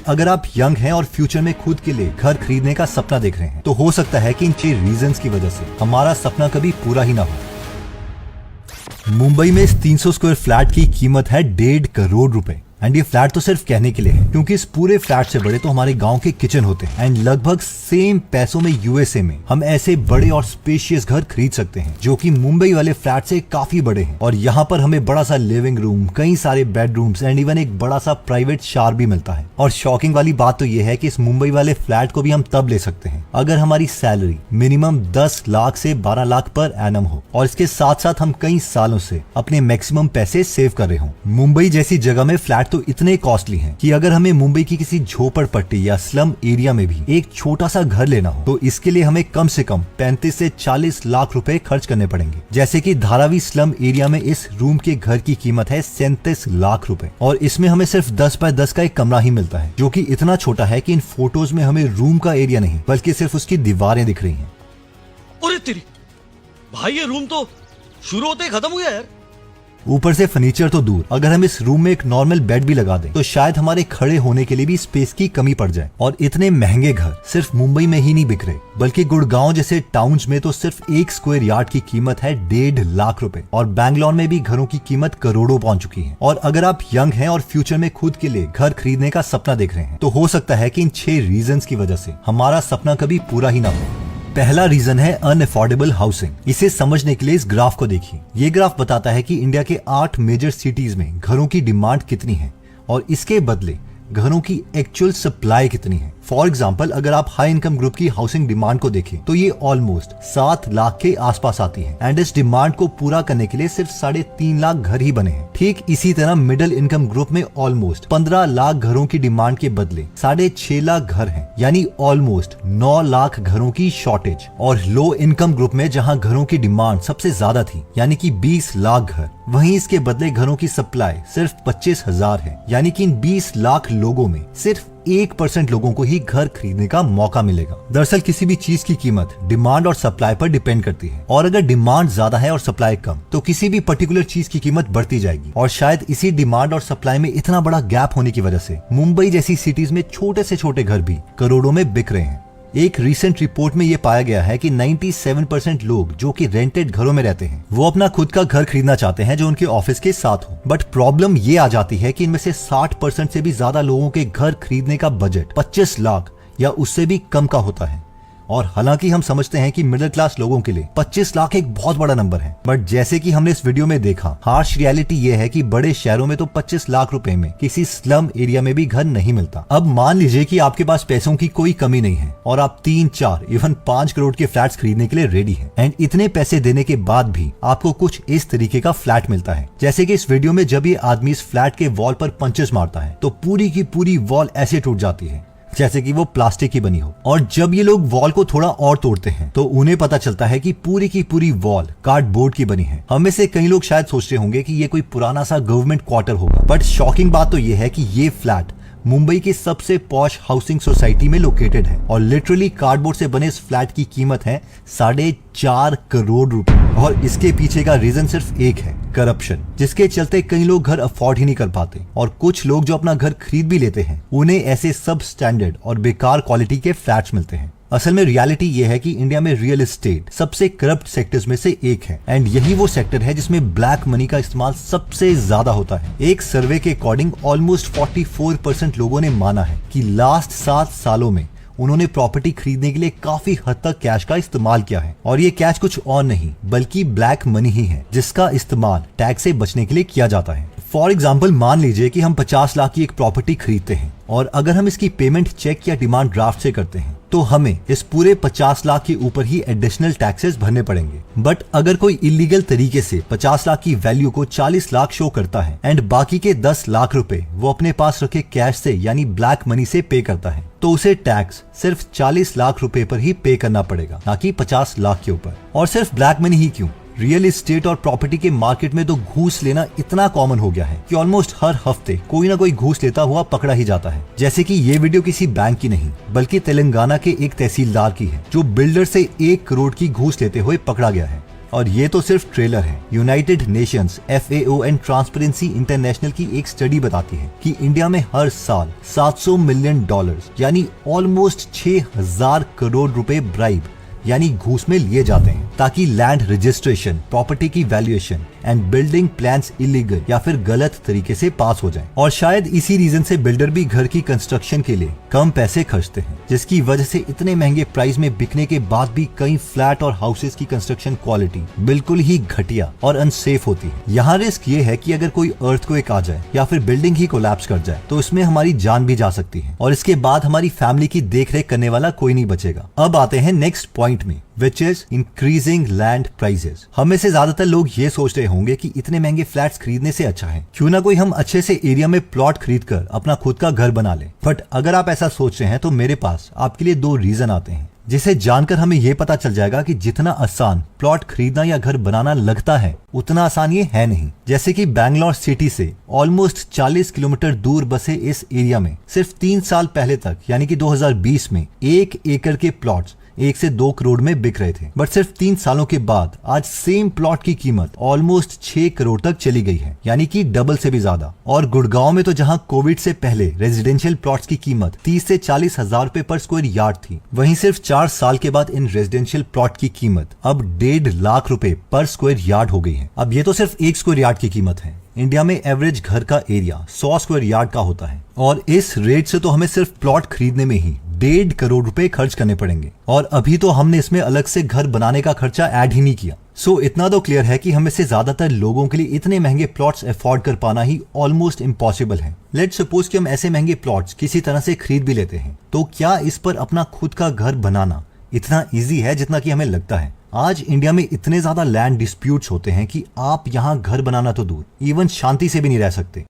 अगर आप यंग हैं और फ्यूचर में खुद के लिए घर खरीदने का सपना देख रहे हैं तो हो सकता है कि इन 6 रीजंस की वजह से हमारा सपना कभी पूरा ही ना हो। मुंबई में इस 300 स्क्वायर फ्लैट की कीमत है 1.5 करोड़ रुपए। एंड ये फ्लैट तो सिर्फ कहने के लिए है, क्योंकि इस पूरे फ्लैट से बड़े तो हमारे गांव के किचन होते हैं। एंड लगभग सेम पैसों में यूएसए में हम ऐसे बड़े और स्पेशियस घर खरीद सकते हैं जो कि मुंबई वाले फ्लैट से काफी बड़े हैं। और यहाँ पर हमें बड़ा सा लिविंग रूम, कई सारे बेडरूम्स एंड इवन एक बड़ा सा प्राइवेट शावर भी मिलता है। और शॉकिंग वाली बात तो ये है कि इस मुंबई वाले फ्लैट को भी हम तब ले सकते हैं अगर हमारी सैलरी मिनिमम 10 लाख से 12 लाख पर एनम हो और इसके साथ साथ हम कई सालों से अपने मैक्सिमम पैसे सेव कर रहे हो। मुंबई जैसी जगह में फ्लैट तो इतने कॉस्टली हैं कि अगर हमें मुंबई की किसी झोपड़पट्टी या स्लम एरिया में भी एक छोटा सा घर लेना हो तो इसके लिए हमें कम से कम 35 से 40 लाख रुपए खर्च करने पड़ेंगे। जैसे कि धारावी स्लम एरिया में इस रूम के घर की कीमत है 37 लाख रुपए और इसमें हमें सिर्फ 10 बाय 10 का एक कमरा ही मिलता है, जो कि इतना छोटा है कि इन फोटोज में हमें रूम का एरिया नहीं बल्कि सिर्फ उसकी दीवारें दिख रही हैं। अरे तेरी भाई, ये रूम तो शुरू होते ही खत्म हो गया यार। ऊपर से फर्नीचर तो दूर, अगर हम इस रूम में एक नॉर्मल बेड भी लगा दें तो शायद हमारे खड़े होने के लिए भी स्पेस की कमी पड़ जाए। और इतने महंगे घर सिर्फ मुंबई में ही नहीं बिक रहे, बल्कि गुड़गांव जैसे टाउन्स में तो सिर्फ 1 स्क्वायर यार्ड की कीमत है 1.5 लाख रुपए और बैंगलोर में भी घरों की कीमत करोड़ों पहुंच चुकी है। और अगर आप यंग हैं और फ्यूचर में खुद के लिए घर खरीदने का सपना देख रहे हैं तो हो सकता है कि इन 6 रीजंस की वजह से हमारा सपना कभी पूरा ही ना हो। पहला रीजन है अनअफोर्डेबल हाउसिंग। इसे समझने के लिए इस ग्राफ को देखिए। ये ग्राफ बताता है कि इंडिया के 8 मेजर सिटीज में घरों की डिमांड कितनी है और इसके बदले घरों की एक्चुअल सप्लाई कितनी है। फॉर एग्जाम्पल, अगर आप हाई इनकम ग्रुप की हाउसिंग डिमांड को देखें तो ये ऑलमोस्ट 7 लाख के आसपास आती है एंड इस डिमांड को पूरा करने के लिए सिर्फ 3.5 लाख घर ही बने हैं। ठीक इसी तरह मिडिल इनकम ग्रुप में ऑलमोस्ट 15 लाख घरों की डिमांड के बदले 6.5 लाख घर हैं, यानी ऑलमोस्ट 9 लाख घरों की शॉर्टेज। और लो इनकम ग्रुप में जहां घरों की डिमांड सबसे ज्यादा थी, यानी कि 20 लाख घर, वहीं इसके बदले घरों की सप्लाई सिर्फ 25,000 है, यानी कि इन 20 लाख लोगों में सिर्फ 1% लोगों को ही घर खरीदने का मौका मिलेगा। दरअसल किसी भी चीज की कीमत डिमांड और सप्लाई पर डिपेंड करती है और अगर डिमांड ज्यादा है और सप्लाई कम तो किसी भी पर्टिकुलर चीज की कीमत बढ़ती जाएगी। और शायद इसी डिमांड और सप्लाई में इतना बड़ा गैप होने की वजह से मुंबई जैसी सिटीज में छोटे से छोटे घर भी करोड़ों में बिक रहे हैं। एक रिसेंट रिपोर्ट में ये पाया गया है कि 97% लोग जो कि रेंटेड घरों में रहते हैं वो अपना खुद का घर खरीदना चाहते हैं जो उनके ऑफिस के साथ हो। बट प्रॉब्लम ये आ जाती है कि इनमें से 60% से भी ज्यादा लोगों के घर खरीदने का बजट 25 लाख या उससे भी कम का होता है। और हालांकि हम समझते हैं कि मिडिल क्लास लोगों के लिए 25 लाख एक बहुत बड़ा नंबर है, बट जैसे कि हमने इस वीडियो में देखा, हार्श रियलिटी ये है कि बड़े शहरों में तो 25 लाख रुपए में किसी स्लम एरिया में भी घर नहीं मिलता। अब मान लीजिए कि आपके पास पैसों की कोई कमी नहीं है और आप 3, 4 इवन 5 करोड़ के फ्लैट्स खरीदने के लिए रेडी हैं एंड इतने पैसे देने के बाद भी आपको कुछ इस तरीके का फ्लैट मिलता है। जैसे कि इस वीडियो में जब ये आदमी इस फ्लैट के वॉल पर पंचेस मारता है तो पूरी की पूरी वॉल ऐसे टूट जाती है जैसे कि वो प्लास्टिक की बनी हो। और जब ये लोग वॉल को थोड़ा और तोड़ते हैं तो उन्हें पता चलता है कि पूरी की पूरी वॉल कार्डबोर्ड की बनी है। हम में से कई लोग शायद सोच रहे होंगे कि ये कोई पुराना सा गवर्नमेंट क्वार्टर होगा, बट शॉकिंग बात तो ये है कि ये फ्लैट मुंबई की सबसे पॉश हाउसिंग सोसाइटी में लोकेटेड है और लिटरली कार्डबोर्ड से बने इस फ्लैट की कीमत है 4.5 करोड़ रुपए। और इसके पीछे का रीजन सिर्फ एक है, करप्शन, जिसके चलते कई लोग घर अफोर्ड ही नहीं कर पाते और कुछ लोग जो अपना घर खरीद भी लेते हैं उन्हें ऐसे सब स्टैंडर्ड और बेकार क्वालिटी के फ्लैट्स मिलते हैं। असल में रियलिटी ये है कि इंडिया में रियल एस्टेट सबसे करप्ट सेक्टर्स में से एक है एंड यही वो सेक्टर है जिसमें ब्लैक मनी का इस्तेमाल सबसे ज्यादा होता है। एक सर्वे के अकॉर्डिंग ऑलमोस्ट 44% लोगों ने माना है कि लास्ट 7 सालों में उन्होंने प्रॉपर्टी खरीदने के लिए काफी हद तक कैश का इस्तेमाल किया है और ये कैश कुछ और नहीं बल्कि ब्लैक मनी ही है जिसका इस्तेमाल टैक्स से बचने के लिए किया जाता है। फॉर एग्जाम्पल, मान लीजिए कि हम 50 लाख की एक प्रॉपर्टी खरीदते हैं और अगर हम इसकी पेमेंट चेक या डिमांड ड्राफ्ट से करते हैं तो हमें इस पूरे 50 लाख के ऊपर ही एडिशनल टैक्सेस भरने पड़ेंगे। बट अगर कोई इलीगल तरीके से 50 लाख की वैल्यू को 40 लाख शो करता है एंड बाकी के 10 लाख रुपए वो अपने पास रखे कैश से यानी ब्लैक मनी से पे करता है तो उसे टैक्स सिर्फ 40 लाख रुपए पर ही पे करना पड़ेगा, ना कि 50 लाख के ऊपर। और सिर्फ ब्लैक मनी ही क्यों, रियल एस्टेट और प्रॉपर्टी के मार्केट में तो घूस लेना इतना कॉमन हो गया है कि ऑलमोस्ट हर हफ्ते कोई ना कोई घूस लेता हुआ पकड़ा ही जाता है। जैसे कि ये वीडियो किसी बैंक की नहीं बल्कि तेलंगाना के एक तहसीलदार की है जो बिल्डर से 1 करोड़ की घूस लेते हुए पकड़ा गया है। और ये तो सिर्फ ट्रेलर है। United Nations, FAO and transparency international की एक स्टडी बताती है कि इंडिया में हर साल $700 मिलियन यानी ऑलमोस्ट 6000 करोड़ रुपए ब्राइब यानी घूस में लिए जाते हैं ताकि लैंड रजिस्ट्रेशन, प्रॉपर्टी की valuation and building plans illegal या फिर गलत तरीके से पास हो जाएं। और शायद इसी रीजन से बिल्डर भी घर की कंस्ट्रक्शन के लिए कम पैसे खर्चते हैं, जिसकी वजह से इतने महंगे प्राइस में बिकने के बाद भी कई फ्लैट और हाउसेस की कंस्ट्रक्शन क्वालिटी बिल्कुल ही घटिया और अनसेफ होती है। यहाँ रिस्क ये है कि अगर कोई अर्थक्वेक आ जाए या फिर बिल्डिंग ही कोलैप्स कर जाए तो इसमें हमारी जान भी जा सकती है और इसके बाद हमारी फैमिली की देखरेख करने वाला कोई नहीं बचेगा। अब आते हैं नेक्स्ट पॉइंट में, which is increasing land prices. हम में से ज्यादातर लोग ये सोच रहे होंगे कि इतने महंगे फ्लैट्स खरीदने से अच्छा है क्यों ना कोई हम अच्छे से एरिया में प्लॉट खरीद कर अपना खुद का घर बना ले। बट अगर आप ऐसा सोच रहे हैं तो मेरे पास आपके लिए 2 रीजन आते हैं जिसे जानकर हमें ये पता चल जाएगा कि जितना आसान प्लॉट खरीदना या घर बनाना लगता है उतना आसान ये है नहीं। जैसे कि बैंगलोर सिटी से ऑलमोस्ट 40 किलोमीटर दूर बसे इस एरिया में सिर्फ 3 साल पहले तक यानी कि 2020 में 1 एकड़ के प्लॉट्स 1 से 2 करोड़ में बिक रहे थे। बट सिर्फ 3 सालों के बाद आज सेम प्लॉट की कीमत ऑलमोस्ट 6 करोड़ तक चली गई है, यानी कि डबल से भी ज्यादा। और गुड़गांव में तो जहां कोविड से पहले रेजिडेंशियल प्लॉट्स की कीमत 30 से 40 हजार रुपए पर स्क्वायर यार्ड थी, वहीं सिर्फ 4 साल के बाद इन रेजिडेंशियल प्लॉट की कीमत अब 1.5 लाख रुपए पर स्क्वायर यार्ड हो गई है। अब ये तो सिर्फ 1 स्क्वायर यार्ड की कीमत है। इंडिया में एवरेज घर का एरिया 100 स्क्वायर यार्ड का होता है और इस रेट से तो हमें सिर्फ प्लॉट खरीदने में ही 1.5 करोड़ रुपए खर्च करने पड़ेंगे और अभी तो हमने इसमें अलग से घर बनाने का खर्चा ऐड ही नहीं किया। सो इतना तो क्लियर है कि हमें से ज्यादातर लोगों के लिए इतने महंगे प्लॉट्स अफोर्ड कर पाना ही ऑलमोस्ट इम्पॉसिबल है। लेट्स सपोज कि हम ऐसे महंगे प्लॉट्स किसी तरह से खरीद भी लेते हैं, तो क्या इस पर अपना खुद का घर बनाना इतना ईजी है जितना कि हमें लगता है? आज इंडिया में इतने ज्यादा लैंड डिस्प्यूट्स होते हैं कि आप यहाँ घर बनाना तो दूर, इवन शांति से भी नहीं रह सकते।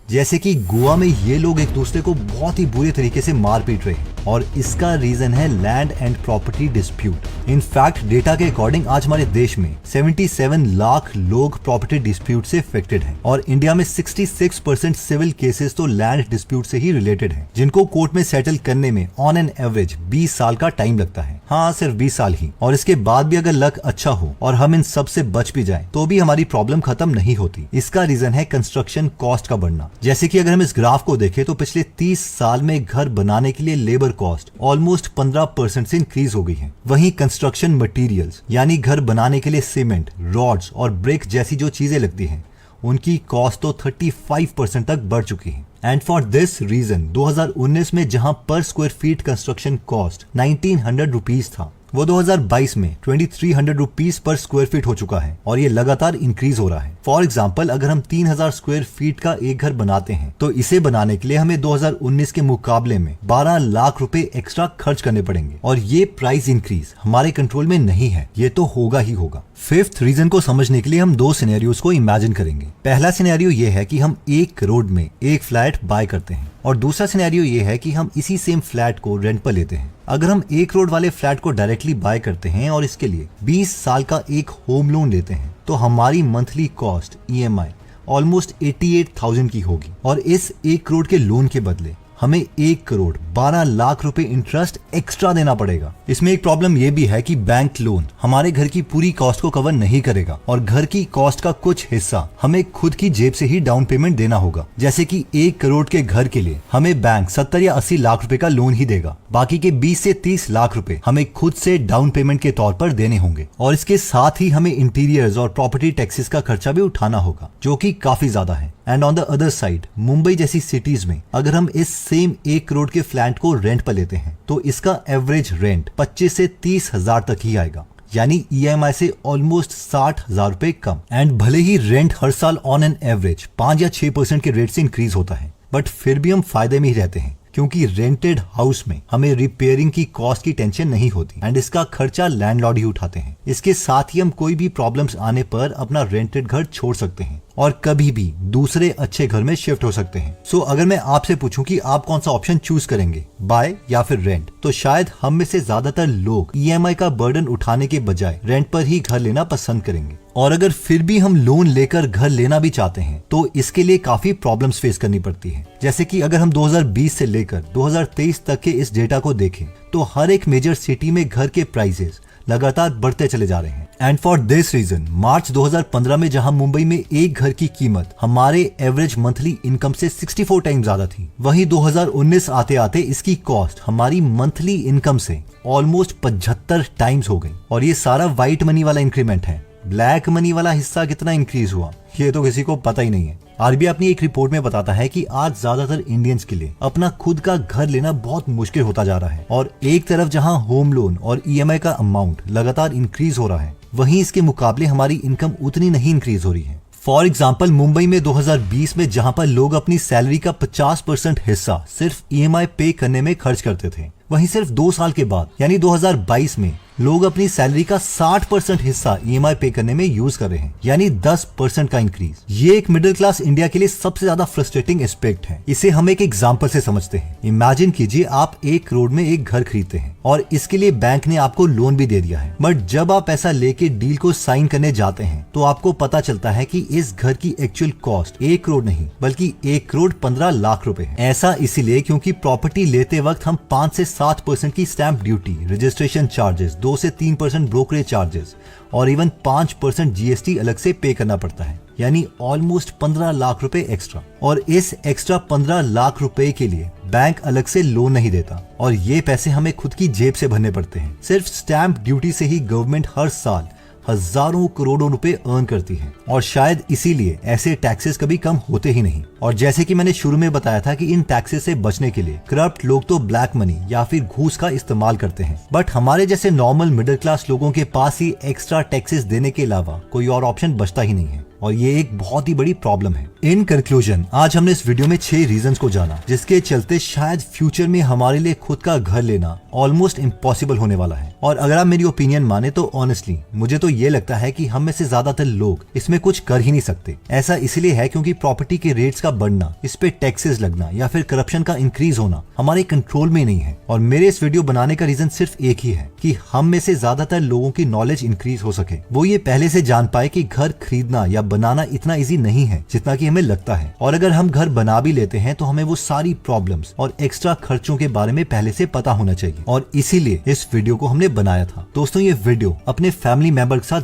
जैसे कि गोवा में ये लोग एक दूसरे को बहुत ही बुरे तरीके से मार पीट रहे हैं और इसका रीजन है land and property dispute. In fact data के अकॉर्डिंग आज हमारे देश में 77 लाख लोग प्रॉपर्टी डिस्प्यूट से अफेक्टेड हैं और इंडिया में 66% सिविल केसेस तो लैंड डिस्प्यूट से ही रिलेटेड हैं, जिनको कोर्ट में सेटल करने में ऑन एन एवरेज 20 साल का टाइम लगता है। हाँ, सिर्फ 20 साल ही। और इसके बाद भी अगर लक अच्छा हो और हम इन सब से बच भी जाए तो भी हमारी प्रॉब्लम खत्म नहीं होती। इसका रीजन है कंस्ट्रक्शन कॉस्ट का बढ़ना। जैसे कि अगर हम इस ग्राफ को देखें तो पिछले 30 साल में घर बनाने के लिए लेबर कॉस्ट ऑलमोस्ट 15% से इंक्रीज हो गई है। वहीं कंस्ट्रक्शन मटेरियल्स यानी घर बनाने के लिए सीमेंट, रॉड्स और ब्रिक जैसी जो चीजें लगती हैं उनकी कॉस्ट तो 35% तक बढ़ चुकी है। एंड फॉर दिस रीजन 2019 में जहां पर square feet construction cost 1900 rupees था, वो 2022 में 2300 रुपीज पर स्क्वायर फीट हो चुका है और ये लगातार इंक्रीज हो रहा है। फॉर एग्जाम्पल, अगर हम 3000 स्क्वायर फीट का एक घर बनाते हैं तो इसे बनाने के लिए हमें 2019 के मुकाबले में 12 लाख रुपए एक्स्ट्रा खर्च करने पड़ेंगे और ये प्राइस इंक्रीज हमारे कंट्रोल में नहीं है, ये तो होगा ही होगा। 5th रीजन को समझने के लिए हम 2 सिनेरियोस को इमेजिन करेंगे। पहला सिनेरियो ये है कि हम 1 करोड़ में एक फ्लैट बाय करते हैं और दूसरा सिनेरियो ये है कि हम इसी सेम फ्लैट को रेंट पर लेते हैं। अगर हम 1 करोड़ वाले फ्लैट को डायरेक्टली बाय करते हैं और इसके लिए 20 साल का एक होम लोन लेते हैं तो हमारी मंथली कॉस्ट EMI ऑलमोस्ट 88,000 की होगी और इस 1 करोड़ के लोन के बदले हमें 1 करोड़ 12 लाख रुपए इंटरेस्ट एक्स्ट्रा देना पड़ेगा। इसमें एक प्रॉब्लम ये भी है कि बैंक लोन हमारे घर की पूरी कॉस्ट को कवर नहीं करेगा और घर की कॉस्ट का कुछ हिस्सा हमें खुद की जेब से ही डाउन पेमेंट देना होगा। जैसे कि 1 करोड़ के घर के लिए हमें बैंक 70 या 80 लाख रुपए का लोन ही देगा, बाकी के 20 से 30 लाख रुपए हमें खुद से डाउन पेमेंट के तौर पर देने होंगे और इसके साथ ही हमें इंटीरियर्स और प्रॉपर्टी टैक्सेस का खर्चा भी उठाना होगा जो कि काफी ज्यादा है। And on the other side, Mumbai जैसी सिटीज में अगर हम इस सेम 1 करोड़ के फ्लैट को रेंट पर लेते हैं तो इसका एवरेज रेंट 25 से 30 हजार तक ही आएगा, यानी EMI से ऑलमोस्ट 60,000 रुपए कम। एंड भले ही रेंट हर साल ऑन एन एवरेज 5 या 6% के रेट से इंक्रीज होता है, बट फिर भी हम फायदे में ही रहते हैं क्योंकि रेंटेड हाउस में हमें रिपेयरिंग की कॉस्ट की टेंशन नहीं होती एंड इसका खर्चा लैंडलॉर्ड ही उठाते हैं। इसके साथ ही हम कोई भी प्रॉब्लम्स आने पर अपना रेंटेड घर छोड़ सकते हैं और कभी भी दूसरे अच्छे घर में शिफ्ट हो सकते हैं। सो अगर मैं आपसे पूछूं कि आप कौन सा ऑप्शन चूज करेंगे, बाय या फिर रेंट, तो शायद हम में से ज्यादातर लोग EMI का बर्डन उठाने के बजाय रेंट पर ही घर लेना पसंद करेंगे। और अगर फिर भी हम लोन लेकर घर लेना भी चाहते हैं तो इसके लिए काफी प्रॉब्लम्स फेस करनी पड़ती है। जैसे कि अगर हम 2020 से लेकर 2023 तक के इस डेटा को देखें तो हर एक मेजर सिटी में घर के प्राइसेस लगातार बढ़ते चले जा रहे हैं एंड फॉर दिस रीजन मार्च 2015 में जहां मुंबई में एक घर की कीमत हमारे एवरेज मंथली इनकम से 64 टाइम ज्यादा थी, वहीं 2019 आते आते इसकी कॉस्ट हमारी मंथली इनकम से ऑलमोस्ट 75 टाइम्स हो गई। और ये सारा व्हाइट मनी वाला इंक्रीमेंट है। ब्लैक मनी वाला हिस्सा कितना इंक्रीज हुआ ये तो किसी को पता ही नहीं है। आरबीआई अपनी एक रिपोर्ट में बताता है कि आज ज्यादातर इंडियंस के लिए अपना खुद का घर लेना बहुत मुश्किल होता जा रहा है। और एक तरफ जहां होम लोन और ईएमआई का अमाउंट लगातार इंक्रीज हो रहा है, वहीं इसके मुकाबले हमारी इनकम उतनी नहीं इंक्रीज हो रही है। फॉर एग्जाम्पल मुंबई में 2020 में जहां पर लोग अपनी सैलरी का 50% हिस्सा सिर्फ ईएमआई पे करने में खर्च करते थे, वहीं सिर्फ 2 साल के बाद यानी 2022 में लोग अपनी सैलरी का 60% हिस्सा ईएमआई पे करने में यूज कर रहे हैं, यानी 10% का इंक्रीज। ये एक मिडिल क्लास इंडिया के लिए सबसे ज्यादा फ्रस्ट्रेटिंग एस्पेक्ट है। इसे हम एक एग्जांपल से समझते हैं। इमेजिन कीजिए आप 1 करोड़ में एक घर खरीदते हैं और इसके लिए बैंक ने आपको लोन भी दे दिया है, बट जब आप पैसा लेके डील को साइन करने जाते हैं तो आपको पता चलता है कि इस घर की एक्चुअल कॉस्ट 1 करोड़ नहीं बल्कि 1 करोड़ 15 लाख रुपए है। ऐसा इसीलिए क्योंकि प्रॉपर्टी लेते वक्त हम 5 से 7% की स्टैंप ड्यूटी, रजिस्ट्रेशन चार्जेस, 2 से 3% ब्रोकरेज चार्जेस और इवन 5% जीएसटी अलग से पे करना पड़ता है, यानी ऑलमोस्ट 15 लाख रुपए एक्स्ट्रा। और इस एक्स्ट्रा 15 लाख रुपए के लिए बैंक अलग से लोन नहीं देता और ये पैसे हमें खुद की जेब से भरने पड़ते हैं। सिर्फ स्टैंप ड्यूटी से ही गवर्नमेंट हर साल हजारों करोड़ों रुपए अर्न करती है और शायद इसीलिए ऐसे टैक्सेस कभी कम होते ही नहीं। और जैसे कि मैंने शुरू में बताया था कि इन टैक्सेस से बचने के लिए करप्ट लोग तो ब्लैक मनी या फिर घूस का इस्तेमाल करते हैं, बट हमारे जैसे नॉर्मल मिडिल क्लास लोगों के पास ही एक्स्ट्रा टैक्सेस देने के अलावा कोई और ऑप्शन बचता ही नहीं है और ये एक बहुत ही बड़ी प्रॉब्लम है। इन कंक्लूजन आज हमने इस वीडियो में 6 रीजंस को जाना जिसके चलते शायद फ्यूचर में हमारे लिए खुद का घर लेना ऑलमोस्ट इम्पॉसिबल होने वाला है। और अगर आप मेरी ओपिनियन माने तो ऑनेस्टली मुझे तो ये लगता है कि हम में से ज्यादातर लोग इसमें कुछ कर ही नहीं सकते। ऐसा इसलिए है क्योंकि प्रॉपर्टी के रेट्स का बढ़ना, इस पे टैक्सेस लगना या फिर करप्शन का इंक्रीज होना हमारे कंट्रोल में नहीं है। और मेरे इस वीडियो बनाने का रीजन सिर्फ एक ही है कि हम में से ज्यादातर लोगों की नॉलेज इंक्रीज हो सके, वो ये पहले से जान पाए कि घर खरीदना या बनाना इतना इजी नहीं है जितना कि हमें लगता है। और अगर हम घर बना भी लेते हैं तो हमें वो सारी प्रॉब्लम्स और एक्स्ट्रा खर्चों के बारे में पहले से पता होना चाहिए और इसीलिए इस वीडियो को हमने बनाया था। दोस्तों ये वीडियो अपने फैमिली मेंबर के साथ